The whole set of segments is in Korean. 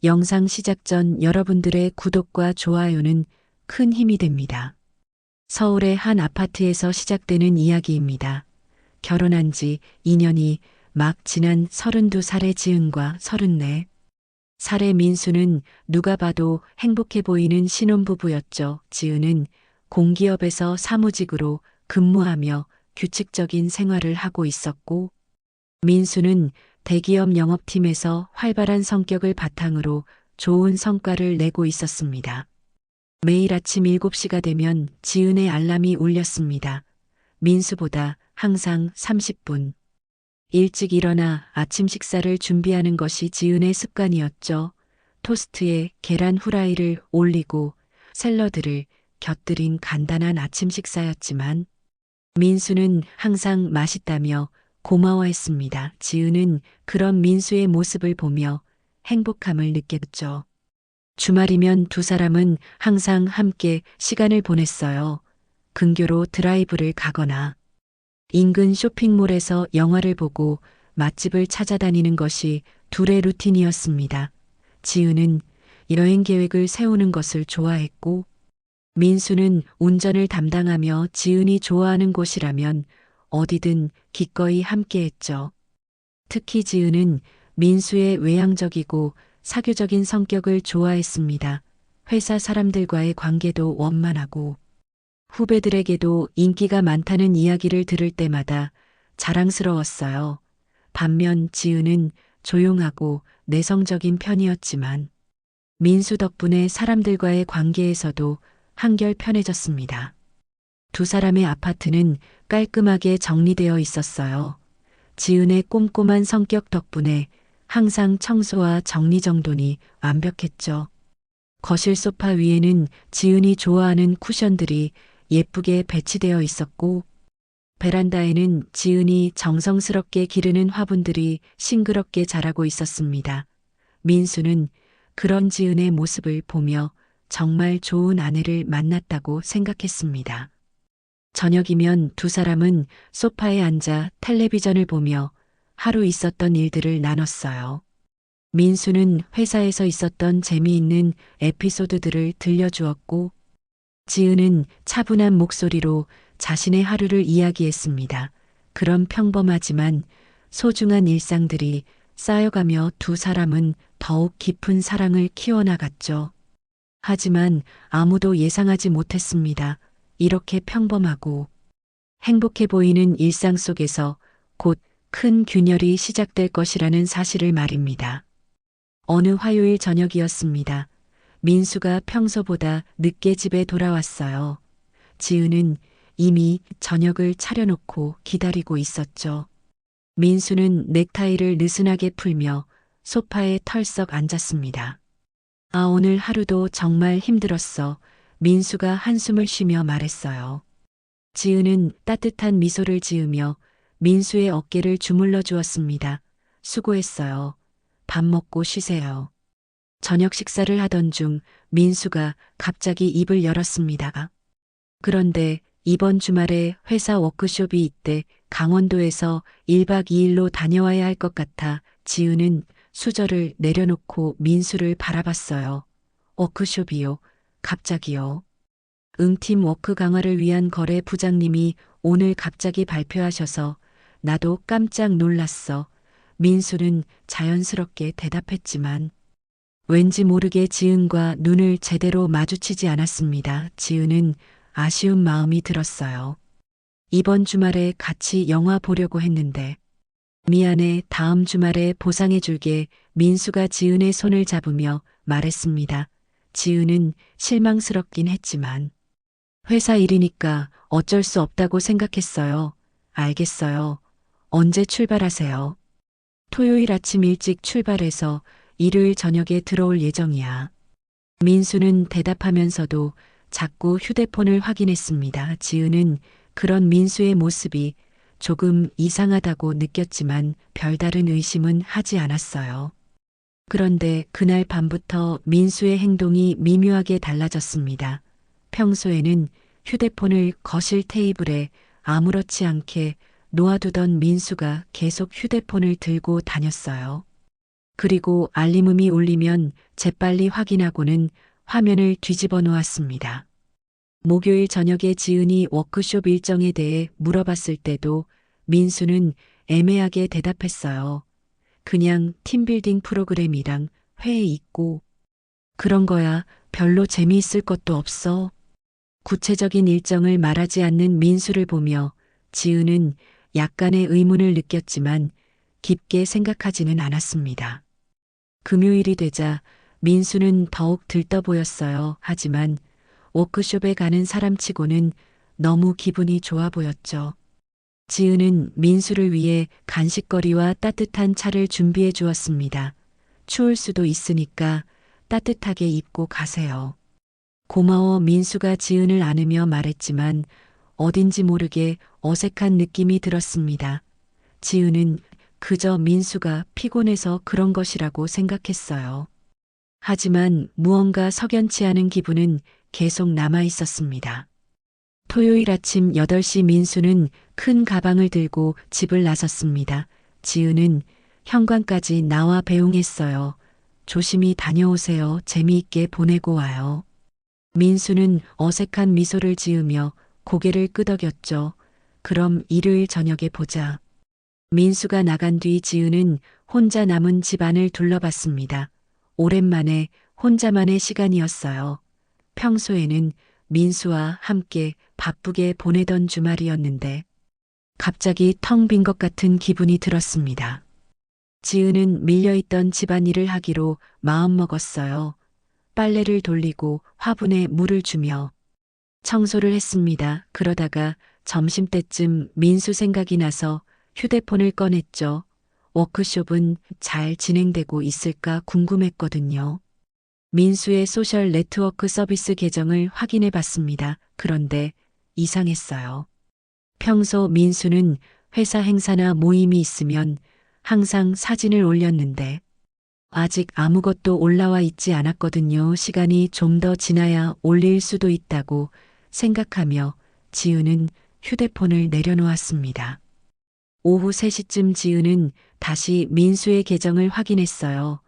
영상 시작 전 여러분들의 구독과 좋아요는 큰 힘이 됩니다. 서울의 한 아파트에서 시작되는 이야기입니다. 결혼한 지 2년이 막 지난 32살의 지은과 34살의 민수는 누가 봐도 행복해 보이는 신혼부부였죠. 지은은 공기업에서 사무직으로 근무하며 규칙적인 생활을 하고 있었고, 민수는 대기업 영업팀에서 활발한 성격을 바탕으로 좋은 성과를 내고 있었습니다. 매일 아침 7시가 되면 지은의 알람이 울렸습니다. 민수보다 항상 30분 일찍 일어나 아침 식사를 준비하는 것이 지은의 습관이었죠. 토스트에 계란 후라이를 올리고 샐러드를 곁들인 간단한 아침 식사였지만 민수는 항상 맛있다며 고마워했습니다. 지은은 그런 민수의 모습을 보며 행복함을 느꼈죠. 주말이면 두 사람은 항상 함께 시간을 보냈어요. 근교로 드라이브를 가거나 인근 쇼핑몰에서 영화를 보고 맛집을 찾아다니는 것이 둘의 루틴이었습니다. 지은은 여행 계획을 세우는 것을 좋아했고, 민수는 운전을 담당하며 지은이 좋아하는 곳이라면 어디든 기꺼이 함께했죠. 특히 지은은 민수의 외향적이고 사교적인 성격을 좋아했습니다. 회사 사람들과의 관계도 원만하고 후배들에게도 인기가 많다는 이야기를 들을 때마다 자랑스러웠어요. 반면 지은은 조용하고 내성적인 편이었지만 민수 덕분에 사람들과의 관계에서도 한결 편해졌습니다. 두 사람의 아파트는 깔끔하게 정리되어 있었어요. 지은의 꼼꼼한 성격 덕분에 항상 청소와 정리정돈이 완벽했죠. 거실 소파 위에는 지은이 좋아하는 쿠션들이 예쁘게 배치되어 있었고, 베란다에는 지은이 정성스럽게 기르는 화분들이 싱그럽게 자라고 있었습니다. 민수는 그런 지은의 모습을 보며 정말 좋은 아내를 만났다고 생각했습니다. 저녁이면 두 사람은 소파에 앉아 텔레비전을 보며 하루 있었던 일들을 나눴어요. 민수는 회사에서 있었던 재미있는 에피소드들을 들려주었고, 지은은 차분한 목소리로 자신의 하루를 이야기했습니다. 그런 평범하지만 소중한 일상들이 쌓여가며 두 사람은 더욱 깊은 사랑을 키워나갔죠. 하지만 아무도 예상하지 못했습니다. 이렇게 평범하고 행복해 보이는 일상 속에서 곧 큰 균열이 시작될 것이라는 사실을 말입니다. 어느 화요일 저녁이었습니다. 민수가 평소보다 늦게 집에 돌아왔어요. 지은은 이미 저녁을 차려놓고 기다리고 있었죠. 민수는 넥타이를 느슨하게 풀며 소파에 털썩 앉았습니다. 아, 오늘 하루도 정말 힘들었어. 민수가 한숨을 쉬며 말했어요. 지은은 따뜻한 미소를 지으며 민수의 어깨를 주물러 주었습니다. 수고했어요. 밥 먹고 쉬세요. 저녁 식사를 하던 중 민수가 갑자기 입을 열었습니다. 그런데 이번 주말에 회사 워크숍이 있대. 강원도에서 1박 2일로 다녀와야 할 것 같아. 지은은 수저를 내려놓고 민수를 바라봤어요. 워크숍이요? 갑자기요? 응팀 워크 강화를 위한 거래 부장님이 오늘 갑자기 발표하셔서 나도 깜짝 놀랐어. 민수는 자연스럽게 대답했지만 왠지 모르게 지은과 눈을 제대로 마주치지 않았습니다. 지은은 아쉬운 마음이 들었어요. 이번 주말에 같이 영화 보려고 했는데. 미안해, 다음 주말에 보상해줄게. 민수가 지은의 손을 잡으며 말했습니다. 지은은 실망스럽긴 했지만 회사 일이니까 어쩔 수 없다고 생각했어요. 알겠어요. 언제 출발하세요? 토요일 아침 일찍 출발해서 일요일 저녁에 들어올 예정이야. 민수는 대답하면서도 자꾸 휴대폰을 확인했습니다. 지은은 그런 민수의 모습이 조금 이상하다고 느꼈지만 별다른 의심은 하지 않았어요. 그런데 그날 밤부터 민수의 행동이 미묘하게 달라졌습니다. 평소에는 휴대폰을 거실 테이블에 아무렇지 않게 놓아두던 민수가 계속 휴대폰을 들고 다녔어요. 그리고 알림음이 울리면 재빨리 확인하고는 화면을 뒤집어 놓았습니다. 목요일 저녁에 지은이 워크숍 일정에 대해 물어봤을 때도 민수는 애매하게 대답했어요. 그냥 팀빌딩 프로그램이랑 회의 있고 그런 거야. 별로 재미있을 것도 없어. 구체적인 일정을 말하지 않는 민수를 보며 지은은 약간의 의문을 느꼈지만 깊게 생각하지는 않았습니다. 금요일이 되자 민수는 더욱 들떠 보였어요. 하지만 워크숍에 가는 사람치고는 너무 기분이 좋아 보였죠. 지은은 민수를 위해 간식거리와 따뜻한 차를 준비해 주었습니다. 추울 수도 있으니까 따뜻하게 입고 가세요. 고마워. 민수가 지은을 안으며 말했지만 어딘지 모르게 어색한 느낌이 들었습니다. 지은은 그저 민수가 피곤해서 그런 것이라고 생각했어요. 하지만 무언가 석연치 않은 기분은 계속 남아 있었습니다. 토요일 아침 8시 민수는 큰 가방을 들고 집을 나섰습니다. 지은은 현관까지 나와 배웅했어요. 조심히 다녀오세요. 재미있게 보내고 와요. 민수는 어색한 미소를 지으며 고개를 끄덕였죠. 그럼 일요일 저녁에 보자. 민수가 나간 뒤 지은은 혼자 남은 집안을 둘러봤습니다. 오랜만에 혼자만의 시간이었어요. 평소에는 민수와 함께 바쁘게 보내던 주말이었는데 갑자기 텅 빈 것 같은 기분이 들었습니다. 지은은 밀려있던 집안일을 하기로 마음먹었어요. 빨래를 돌리고 화분에 물을 주며 청소를 했습니다. 그러다가 점심때쯤 민수 생각이 나서 휴대폰을 꺼냈죠. 워크숍은 잘 진행되고 있을까 궁금했거든요. 민수의 소셜 네트워크 서비스 계정을 확인해 봤습니다. 그런데 이상했어요. 평소 민수는 회사 행사나 모임이 있으면 항상 사진을 올렸는데 아직 아무것도 올라와 있지 않았거든요. 시간이 좀 더 지나야 올릴 수도 있다고 생각하며 지은은 휴대폰을 내려놓았습니다. 오후 3시쯤 지은은 다시 민수의 계정을 확인했어요.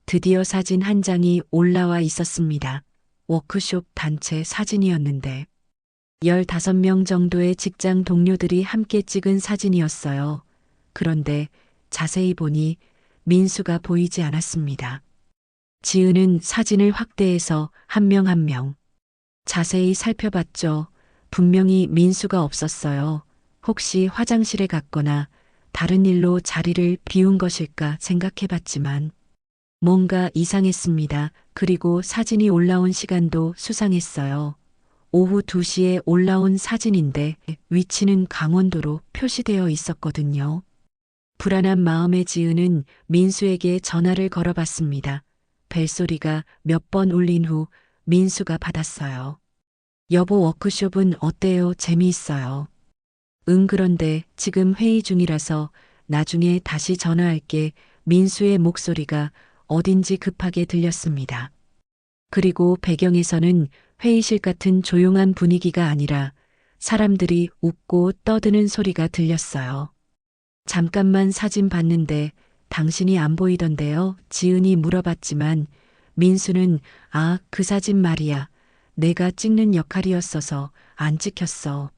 드디어 사진 한 장이 올라와 있었습니다. 워크숍 단체 사진이었는데 15명 정도의 직장 동료들이 함께 찍은 사진이었어요. 그런데 자세히 보니 민수가 보이지 않았습니다. 지은은 사진을 확대해서 한 명 한 명 자세히 살펴봤죠. 분명히 민수가 없었어요. 혹시 화장실에 갔거나 다른 일로 자리를 비운 것일까 생각해봤지만 뭔가 이상했습니다. 그리고 사진이 올라온 시간도 수상했어요. 오후 2시에 올라온 사진인데 위치는 강원도로 표시되어 있었거든요. 불안한 마음에 지은은 민수에게 전화를 걸어봤습니다. 벨소리가 몇 번 울린 후 민수가 받았어요. 여보, 워크숍은 어때요? 재미있어요. 응, 그런데 지금 회의 중이라서 나중에 다시 전화할게. 민수의 목소리가 어딘지 급하게 들렸습니다. 그리고 배경에서는 회의실 같은 조용한 분위기가 아니라 사람들이 웃고 떠드는 소리가 들렸어요. 잠깐만 사진 봤는데 당신이 안 보이던데요? 지은이 물어봤지만 민수는 그 사진 말이야. 내가 찍는 역할이었어서 안 찍혔어.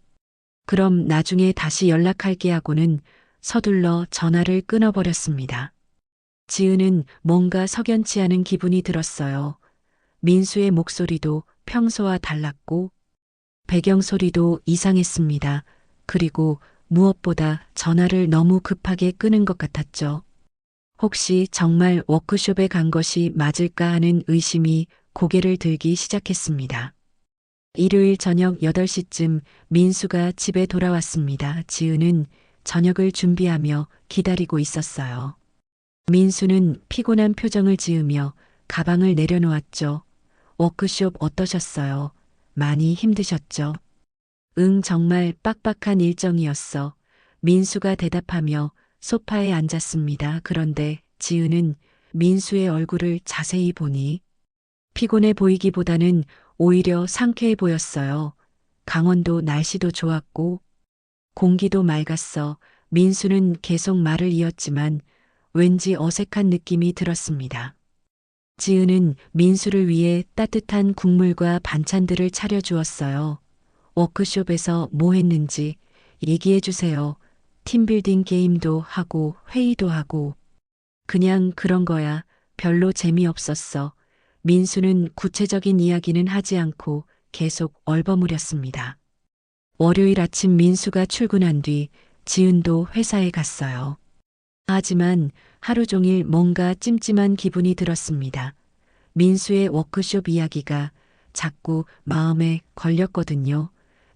그럼 나중에 다시 연락할게 하고는 서둘러 전화를 끊어버렸습니다. 지은은 뭔가 석연치 않은 기분이 들었어요. 민수의 목소리도 평소와 달랐고 배경 소리도 이상했습니다. 그리고 무엇보다 전화를 너무 급하게 끊은 것 같았죠. 혹시 정말 워크숍에 간 것이 맞을까 하는 의심이 고개를 들기 시작했습니다. 일요일 저녁 8시쯤 민수가 집에 돌아왔습니다. 지은은 저녁을 준비하며 기다리고 있었어요. 민수는 피곤한 표정을 지으며 가방을 내려놓았죠. 워크숍 어떠셨어요? 많이 힘드셨죠? 응, 정말 빡빡한 일정이었어. 민수가 대답하며 소파에 앉았습니다. 그런데 지은은 민수의 얼굴을 자세히 보니 피곤해 보이기보다는 오히려 상쾌해 보였어요. 강원도 날씨도 좋았고 공기도 맑았어. 민수는 계속 말을 이었지만 왠지 어색한 느낌이 들었습니다. 지은은 민수를 위해 따뜻한 국물과 반찬들을 차려주었어요. 워크숍에서 뭐 했는지 얘기해 주세요. 팀빌딩 게임도 하고 회의도 하고. 그냥 그런 거야. 별로 재미없었어. 민수는 구체적인 이야기는 하지 않고 계속 얼버무렸습니다. 월요일 아침 민수가 출근한 뒤 지은도 회사에 갔어요. 하지만 하루 종일 뭔가 찜찜한 기분이 들었습니다. 민수의 워크숍 이야기가 자꾸 마음에 걸렸거든요.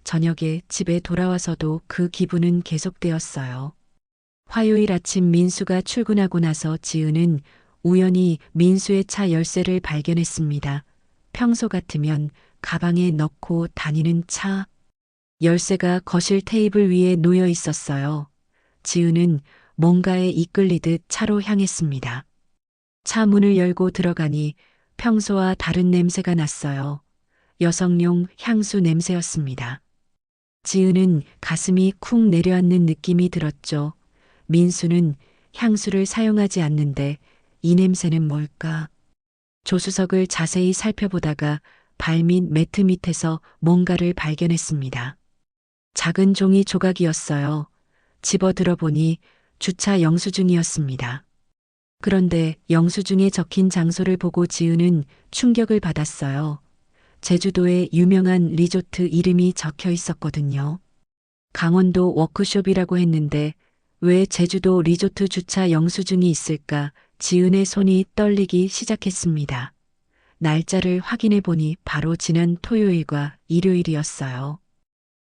저녁에 집에 돌아와서도 그 기분은 계속되었어요. 화요일 아침 민수가 출근하고 나서 지은은 우연히 민수의 차 열쇠를 발견했습니다. 평소 같으면 가방에 넣고 다니는 차 열쇠가 거실 테이블 위에 놓여 있었어요. 지은은 뭔가에 이끌리듯 차로 향했습니다. 차 문을 열고 들어가니 평소와 다른 냄새가 났어요. 여성용 향수 냄새였습니다. 지은은 가슴이 쿵 내려앉는 느낌이 들었죠. 민수는 향수를 사용하지 않는데 이 냄새는 뭘까? 조수석을 자세히 살펴보다가 발밑 매트 밑에서 뭔가를 발견했습니다. 작은 종이 조각이었어요. 집어 들어보니 주차 영수증이었습니다. 그런데 영수증에 적힌 장소를 보고 지은은 충격을 받았어요. 제주도의 유명한 리조트 이름이 적혀 있었거든요. 강원도 워크숍이라고 했는데 왜 제주도 리조트 주차 영수증이 있을까? 지은의 손이 떨리기 시작했습니다. 날짜를 확인해 보니 바로 지난 토요일과 일요일이었어요.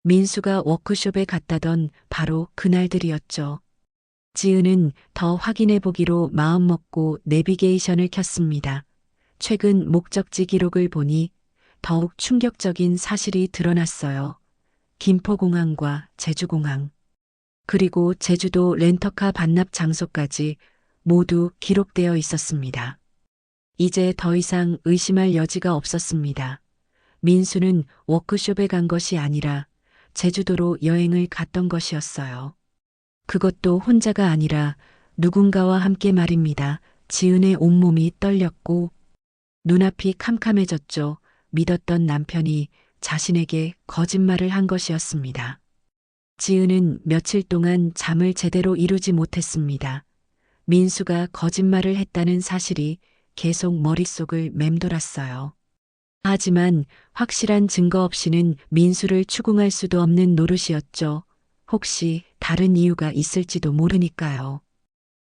민수가 워크숍에 갔다던 바로 그날들이었죠. 지은은 더 확인해 보기로 마음먹고 내비게이션을 켰습니다. 최근 목적지 기록을 보니 더욱 충격적인 사실이 드러났어요. 김포공항과 제주공항, 그리고 제주도 렌터카 반납 장소까지 모두 기록되어 있었습니다. 이제 더 이상 의심할 여지가 없었습니다. 민수는 워크숍에 간 것이 아니라 제주도로 여행을 갔던 것이었어요. 그것도 혼자가 아니라 누군가와 함께 말입니다. 지은의 온몸이 떨렸고 눈앞이 캄캄해졌죠. 믿었던 남편이 자신에게 거짓말을 한 것이었습니다. 지은은 며칠 동안 잠을 제대로 이루지 못했습니다. 민수가 거짓말을 했다는 사실이 계속 머릿속을 맴돌았어요. 하지만 확실한 증거 없이는 민수를 추궁할 수도 없는 노릇이었죠. 혹시 다른 이유가 있을지도 모르니까요.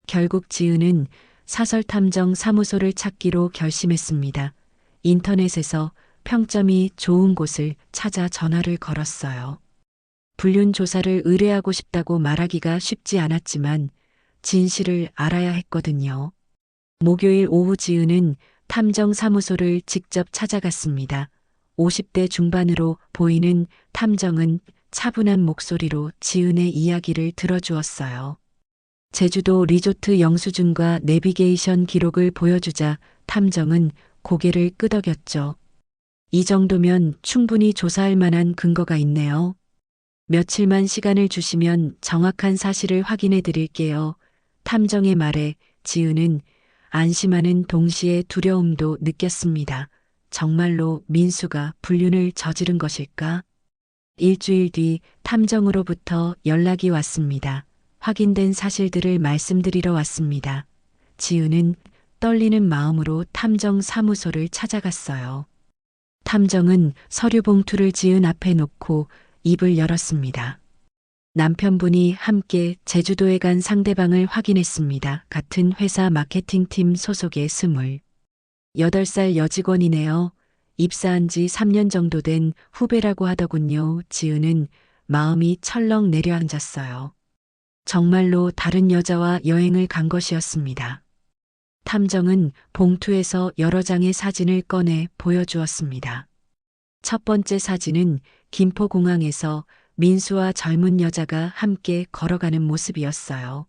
결국 지은은 사설탐정 사무소를 찾기로 결심했습니다. 인터넷에서 평점이 좋은 곳을 찾아 전화를 걸었어요. 불륜 조사를 의뢰하고 싶다고 말하기가 쉽지 않았지만 진실을 알아야 했거든요. 목요일 오후 지은은 탐정 사무소를 직접 찾아갔습니다. 50대 중반으로 보이는 탐정은 차분한 목소리로 지은의 이야기를 들어주었어요. 제주도 리조트 영수증과 내비게이션 기록을 보여주자 탐정은 고개를 끄덕였죠. 이 정도면 충분히 조사할 만한 근거가 있네요. 며칠만 시간을 주시면 정확한 사실을 확인해 드릴게요. 탐정의 말에 지은은 안심하는 동시에 두려움도 느꼈습니다. 정말로 민수가 불륜을 저지른 것일까? 일주일 뒤 탐정으로부터 연락이 왔습니다. 확인된 사실들을 말씀드리러 왔습니다. 지은은 떨리는 마음으로 탐정 사무소를 찾아갔어요. 탐정은 서류 봉투를 지은 앞에 놓고 입을 열었습니다. 남편분이 함께 제주도에 간 상대방을 확인했습니다. 같은 회사 마케팅팀 소속의 28살 여직원이네요. 입사한 지 3년 정도 된 후배라고 하더군요. 지은은 마음이 철렁 내려앉았어요. 정말로 다른 여자와 여행을 간 것이었습니다. 탐정은 봉투에서 여러 장의 사진을 꺼내 보여주었습니다. 첫 번째 사진은 김포공항에서 민수와 젊은 여자가 함께 걸어가는 모습이었어요.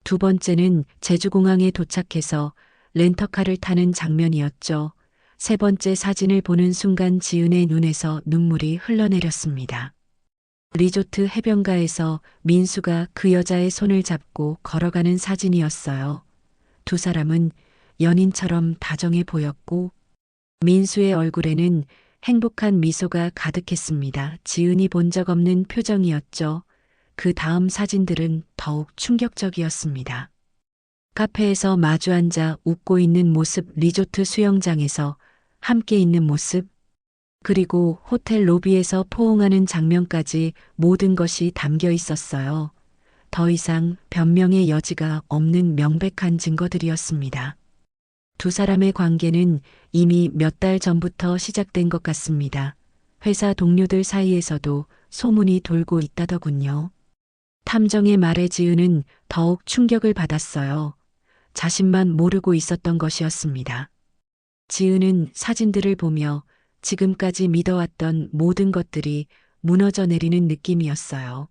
두 번째는 제주공항에 도착해서 렌터카를 타는 장면이었죠. 세 번째 사진을 보는 순간 지은의 눈에서 눈물이 흘러내렸습니다. 리조트 해변가에서 민수가 그 여자의 손을 잡고 걸어가는 사진이었어요. 두 사람은 연인처럼 다정해 보였고 민수의 얼굴에는 행복한 미소가 가득했습니다. 지은이 본 적 없는 표정이었죠. 그 다음 사진들은 더욱 충격적이었습니다. 카페에서 마주 앉아 웃고 있는 모습, 리조트 수영장에서 함께 있는 모습, 그리고 호텔 로비에서 포옹하는 장면까지 모든 것이 담겨 있었어요. 더 이상 변명의 여지가 없는 명백한 증거들이었습니다. 두 사람의 관계는 이미 몇 달 전부터 시작된 것 같습니다. 회사 동료들 사이에서도 소문이 돌고 있다더군요. 탐정의 말에 지은은 더욱 충격을 받았어요. 자신만 모르고 있었던 것이었습니다. 지은은 사진들을 보며 지금까지 믿어왔던 모든 것들이 무너져 내리는 느낌이었어요.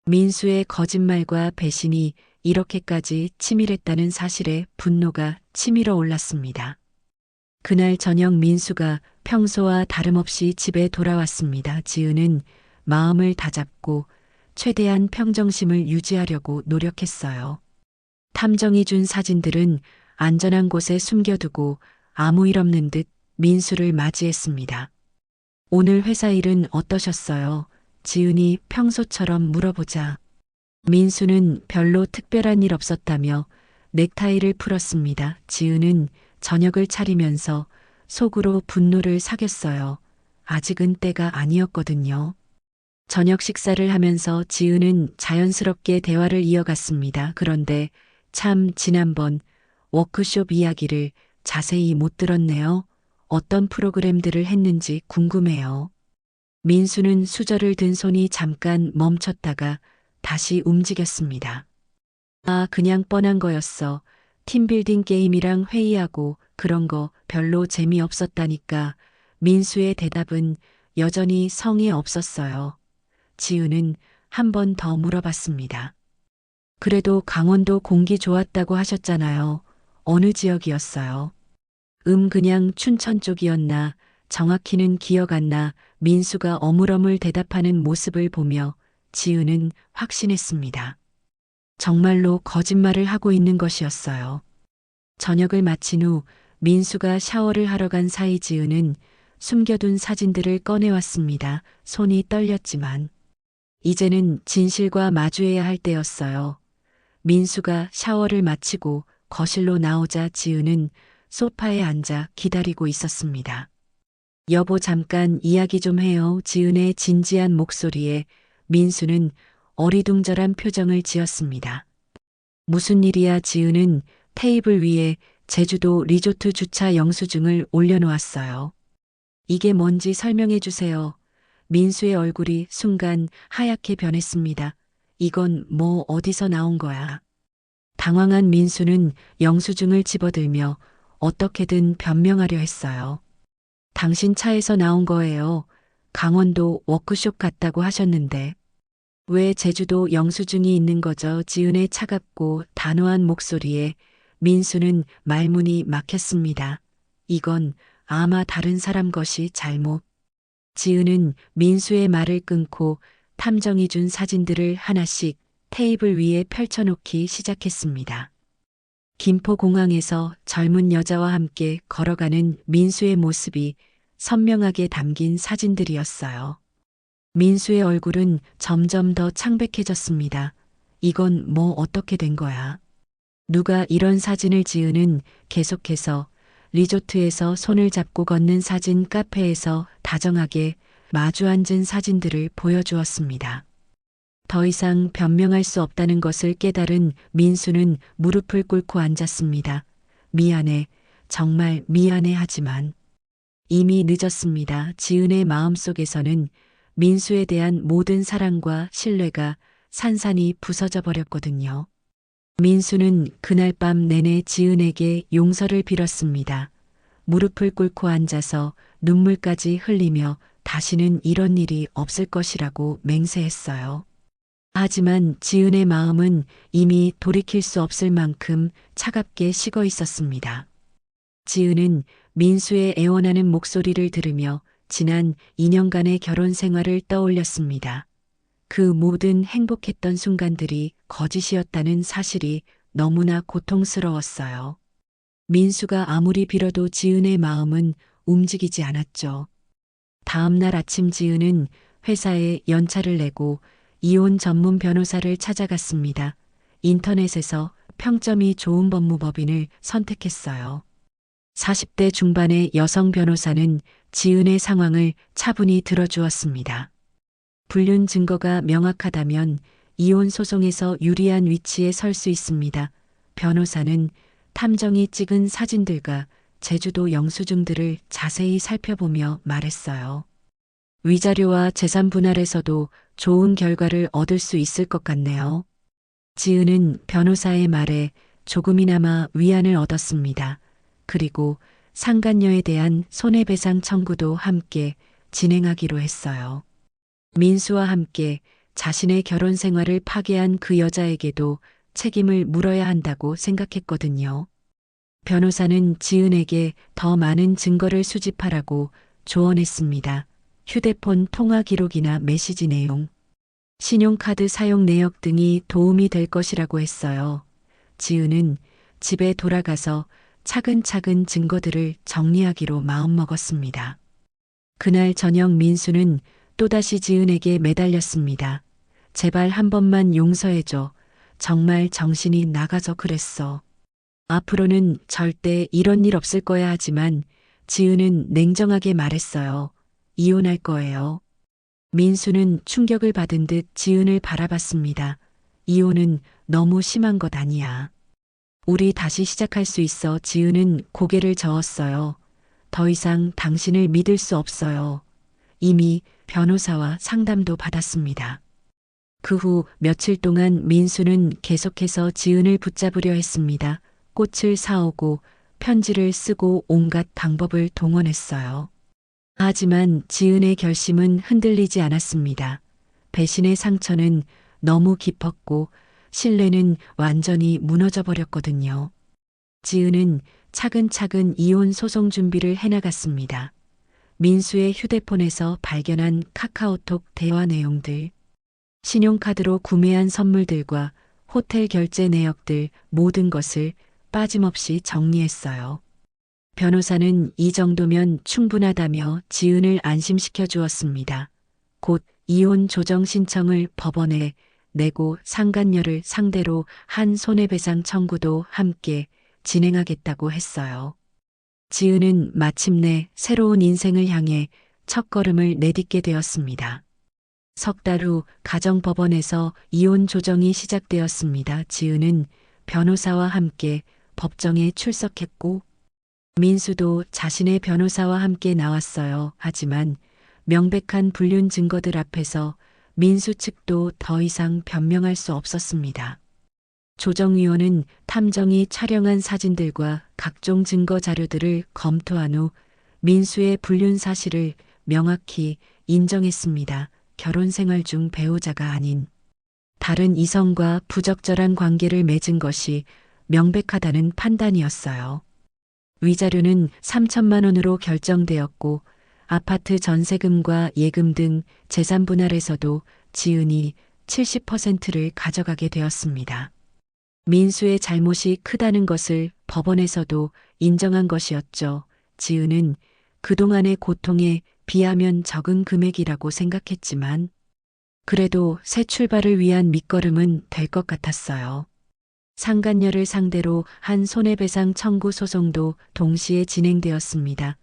민수의 거짓말과 배신이 이렇게까지 치밀했다는 사실에 분노가 치밀어 올랐습니다. 그날 저녁 민수가 평소와 다름없이 집에 돌아왔습니다. 지은은 마음을 다잡고 최대한 평정심을 유지하려고 노력했어요. 탐정이 준 사진들은 안전한 곳에 숨겨두고 아무 일 없는 듯 민수를 맞이했습니다. 오늘 회사 일은 어떠셨어요? 지은이 평소처럼 물어보자 민수는 별로 특별한 일 없었다며 넥타이를 풀었습니다. 지은은 저녁을 차리면서 속으로 분노를 사겼어요. 아직은 때가 아니었거든요. 저녁 식사를 하면서 지은은 자연스럽게 대화를 이어갔습니다. 그런데 참 지난번 워크숍 이야기를 자세히 못 들었네요. 어떤 프로그램들을 했는지 궁금해요. 민수는 수저를 든 손이 잠깐 멈췄다가 다시 움직였습니다. 아, 그냥 뻔한 거였어. 팀빌딩 게임이랑 회의하고 그런 거 별로 재미없었다니까. 민수의 대답은 여전히 성의 없었어요. 지은은 한 번 더 물어봤습니다. 그래도 강원도 공기 좋았다고 하셨잖아요. 어느 지역이었어요? 그냥 춘천 쪽이었나. 정확히는 기억 안 나. 민수가 어물어물 대답하는 모습을 보며 지은은 확신했습니다. 정말로 거짓말을 하고 있는 것이었어요. 저녁을 마친 후 민수가 샤워를 하러 간 사이 지은은 숨겨둔 사진들을 꺼내왔습니다. 손이 떨렸지만 이제는 진실과 마주해야 할 때였어요. 민수가 샤워를 마치고 거실로 나오자 지은은 소파에 앉아 기다리고 있었습니다. 여보, 잠깐 이야기 좀 해요. 지은의 진지한 목소리에 민수는 어리둥절한 표정을 지었습니다. 무슨 일이야? 지은은 테이블 위에 제주도 리조트 주차 영수증을 올려놓았어요. 이게 뭔지 설명해 주세요. 민수의 얼굴이 순간 하얗게 변했습니다. 이건 뭐 어디서 나온 거야? 당황한 민수는 영수증을 집어들며 어떻게든 변명하려 했어요. 당신 차에서 나온 거예요. 강원도 워크숍 갔다고 하셨는데. 왜 제주도 영수증이 있는 거죠? 지은의 차갑고 단호한 목소리에 민수는 말문이 막혔습니다. 이건 아마 다른 사람 것이 잘못. 지은은 민수의 말을 끊고 탐정이 준 사진들을 하나씩 테이블 위에 펼쳐놓기 시작했습니다. 김포공항에서 젊은 여자와 함께 걸어가는 민수의 모습이 선명하게 담긴 사진들이었어요. 민수의 얼굴은 점점 더 창백해졌습니다. 이건 뭐 어떻게 된 거야? 누가 이런 사진을? 지은은 계속해서 리조트에서 손을 잡고 걷는 사진, 카페에서 다정하게 마주 앉은 사진들을 보여주었습니다. 더 이상 변명할 수 없다는 것을 깨달은 민수는 무릎을 꿇고 앉았습니다. 미안해, 정말 미안해. 하지만 이미 늦었습니다. 지은의 마음속에서는 민수에 대한 모든 사랑과 신뢰가 산산이 부서져 버렸거든요. 민수는 그날 밤 내내 지은에게 용서를 빌었습니다. 무릎을 꿇고 앉아서 눈물까지 흘리며 다시는 이런 일이 없을 것이라고 맹세했어요. 하지만 지은의 마음은 이미 돌이킬 수 없을 만큼 차갑게 식어 있었습니다. 지은은 민수의 애원하는 목소리를 들으며 지난 2년간의 결혼 생활을 떠올렸습니다. 그 모든 행복했던 순간들이 거짓이었다는 사실이 너무나 고통스러웠어요. 민수가 아무리 빌어도 지은의 마음은 움직이지 않았죠. 다음 날 아침 지은은 회사에 연차를 내고 이혼 전문 변호사를 찾아갔습니다. 인터넷에서 평점이 좋은 법무법인을 선택했어요. 40대 중반의 여성 변호사는 지은의 상황을 차분히 들어주었습니다. 불륜 증거가 명확하다면 이혼 소송에서 유리한 위치에 설 수 있습니다. 변호사는 탐정이 찍은 사진들과 제주도 영수증들을 자세히 살펴보며 말했어요. 위자료와 재산 분할에서도 좋은 결과를 얻을 수 있을 것 같네요. 지은은 변호사의 말에 조금이나마 위안을 얻었습니다. 그리고 상간녀에 대한 손해배상 청구도 함께 진행하기로 했어요. 민수와 함께 자신의 결혼 생활을 파괴한 그 여자에게도 책임을 물어야 한다고 생각했거든요. 변호사는 지은에게 더 많은 증거를 수집하라고 조언했습니다. 휴대폰 통화 기록이나 메시지 내용, 신용카드 사용 내역 등이 도움이 될 것이라고 했어요. 지은은 집에 돌아가서 차근차근 증거들을 정리하기로 마음먹었습니다. 그날 저녁 민수는 또다시 지은에게 매달렸습니다. 제발 한 번만 용서해줘. 정말 정신이 나가서 그랬어. 앞으로는 절대 이런 일 없을 거야 하지만 지은은 냉정하게 말했어요. 이혼할 거예요. 민수는 충격을 받은 듯 지은을 바라봤습니다. 이혼은 너무 심한 것 아니야. 우리 다시 시작할 수 있어. 지은은 고개를 저었어요. 더 이상 당신을 믿을 수 없어요. 이미 변호사와 상담도 받았습니다. 그 후 며칠 동안 민수는 계속해서 지은을 붙잡으려 했습니다. 꽃을 사오고 편지를 쓰고 온갖 방법을 동원했어요. 하지만 지은의 결심은 흔들리지 않았습니다. 배신의 상처는 너무 깊었고 신뢰는 완전히 무너져 버렸거든요. 지은은 차근차근 이혼 소송 준비를 해나갔습니다. 민수의 휴대폰에서 발견한 카카오톡 대화 내용들, 신용카드로 구매한 선물들과 호텔 결제 내역들 모든 것을 빠짐없이 정리했어요. 변호사는 이 정도면 충분하다며 지은을 안심시켜 주었습니다. 곧 이혼 조정 신청을 법원에 내고 상간녀를 상대로 한 손해배상 청구도 함께 진행하겠다고 했어요. 지은은 마침내 새로운 인생을 향해 첫걸음을 내딛게 되었습니다. 석 달 후 가정법원에서 이혼 조정이 시작되었습니다. 지은은 변호사와 함께 법정에 출석했고 민수도 자신의 변호사와 함께 나왔어요. 하지만 명백한 불륜 증거들 앞에서 민수 측도 더 이상 변명할 수 없었습니다. 조정위원은 탐정이 촬영한 사진들과 각종 증거 자료들을 검토한 후 민수의 불륜 사실을 명확히 인정했습니다. 결혼 생활 중 배우자가 아닌 다른 이성과 부적절한 관계를 맺은 것이 명백하다는 판단이었어요. 위자료는 3천만 원으로 결정되었고 아파트 전세금과 예금 등 재산 분할에서도 지은이 70%를 가져가게 되었습니다. 민수의 잘못이 크다는 것을 법원에서도 인정한 것이었죠. 지은은 그동안의 고통에 비하면 적은 금액이라고 생각했지만 그래도 새 출발을 위한 밑거름은 될 것 같았어요. 상간녀를 상대로 한 손해배상 청구 소송도 동시에 진행되었습니다.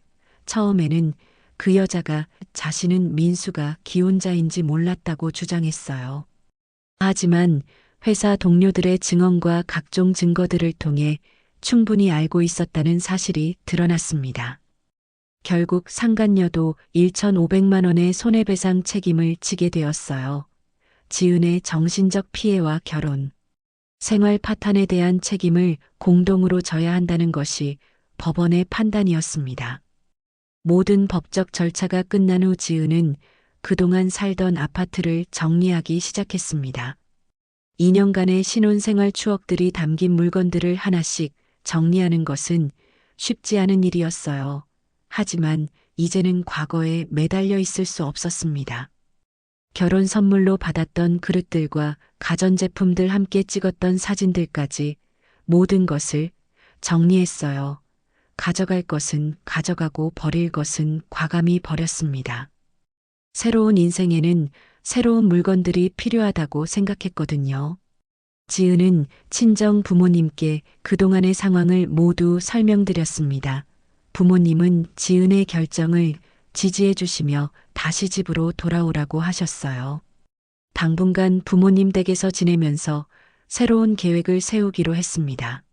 처음에는 그 여자가 자신은 민수가 기혼자인지 몰랐다고 주장했어요. 하지만 회사 동료들의 증언과 각종 증거들을 통해 충분히 알고 있었다는 사실이 드러났습니다. 결국 상간녀도 1,500만 원의 손해배상 책임을 지게 되었어요. 지은의 정신적 피해와 결혼, 생활 파탄에 대한 책임을 공동으로 져야 한다는 것이 법원의 판단이었습니다. 모든 법적 절차가 끝난 후 지은은 그동안 살던 아파트를 정리하기 시작했습니다. 2년간의 신혼생활 추억들이 담긴 물건들을 하나씩 정리하는 것은 쉽지 않은 일이었어요. 하지만 이제는 과거에 매달려 있을 수 없었습니다. 결혼 선물로 받았던 그릇들과 가전제품들 함께 찍었던 사진들까지 모든 것을 정리했어요. 가져갈 것은 가져가고 버릴 것은 과감히 버렸습니다. 새로운 인생에는 새로운 물건들이 필요하다고 생각했거든요. 지은은 친정 부모님께 그동안의 상황을 모두 설명드렸습니다. 부모님은 지은의 결정을 지지해 주시며 다시 집으로 돌아오라고 하셨어요. 당분간 부모님 댁에서 지내면서 새로운 계획을 세우기로 했습니다.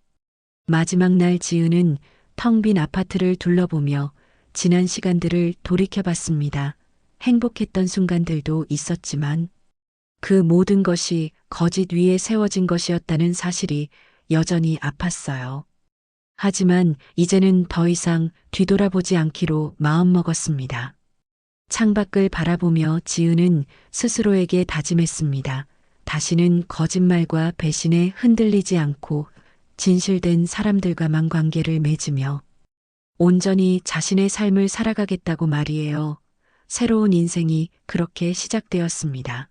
마지막 날 지은은 텅 빈 아파트를 둘러보며 지난 시간들을 돌이켜봤습니다. 행복했던 순간들도 있었지만 그 모든 것이 거짓 위에 세워진 것이었다는 사실이 여전히 아팠어요. 하지만 이제는 더 이상 뒤돌아보지 않기로 마음먹었습니다. 창밖을 바라보며 지은은 스스로에게 다짐했습니다. 다시는 거짓말과 배신에 흔들리지 않고 진실된 사람들과만 관계를 맺으며 온전히 자신의 삶을 살아가겠다고 말이에요. 새로운 인생이 그렇게 시작되었습니다.